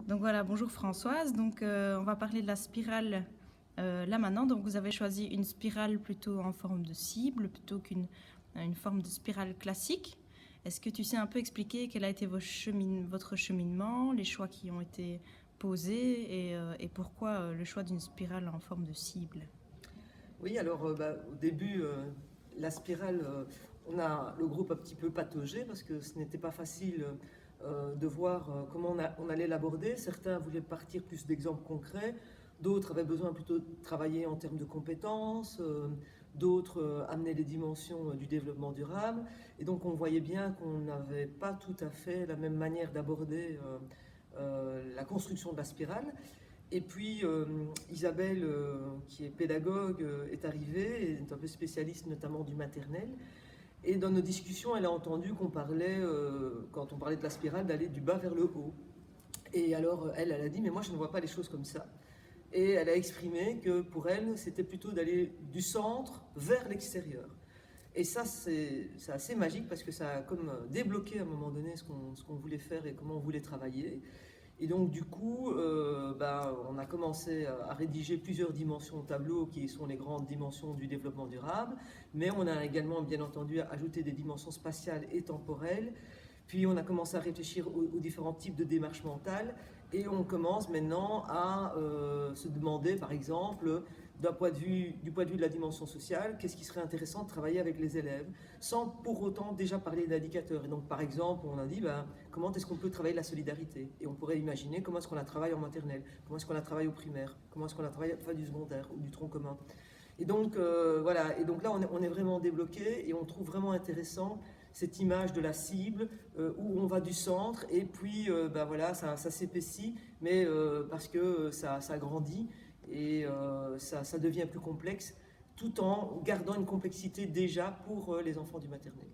Donc voilà, bonjour Françoise. Donc on va parler de la spirale là maintenant. Donc vous avez choisi une spirale plutôt en forme de cible plutôt qu'une une forme de spirale classique. Est-ce que tu sais un peu expliquer quel a été votre cheminement, les choix qui ont été posés et pourquoi le choix d'une spirale en forme de cible? Oui, alors au début, la spirale, on a le groupe un petit peu pataugé parce que ce n'était pas facile de voir comment on allait l'aborder. Certains voulaient partir plus d'exemples concrets, d'autres avaient besoin plutôt de travailler en termes de compétences, d'autres amenaient les dimensions du développement durable. Et donc on voyait bien qu'on n'avait pas tout à fait la même manière d'aborder la construction de la spirale. Et puis Isabelle, qui est pédagogue, est arrivée et est un peu spécialiste notamment du maternel. Et dans nos discussions, elle a entendu qu'on parlait, quand on parlait de la spirale, d'aller du bas vers le haut. Et alors elle a dit, mais moi je ne vois pas les choses comme ça. Et elle a exprimé que pour elle, c'était plutôt d'aller du centre vers l'extérieur. Et ça, c'est assez magique parce que ça a comme débloqué à un moment donné ce qu'on voulait faire et comment on voulait travailler. Et donc du coup, on a commencé à rédiger plusieurs dimensions au tableau qui sont les grandes dimensions du développement durable, mais on a également bien entendu ajouté des dimensions spatiales et temporelles. Puis on a commencé à réfléchir aux différents types de démarches mentales et on commence maintenant à se demander par exemple du point de vue de la dimension sociale, qu'est-ce qui serait intéressant de travailler avec les élèves, sans pour autant déjà parler d'indicateurs. Et donc, par exemple, on a dit, comment est-ce qu'on peut travailler la solidarité? Et on pourrait imaginer comment est-ce qu'on la travaille en maternelle, comment est-ce qu'on la travaille au primaire, comment est-ce qu'on la travaille à la fin du secondaire ou du tronc commun. Et donc, voilà, et donc là, on est vraiment débloqué et on trouve vraiment intéressant cette image de la cible où on va du centre et puis voilà, ça s'épaissit, mais parce que ça grandit et ça devient plus complexe tout en gardant une complexité déjà pour les enfants du maternel.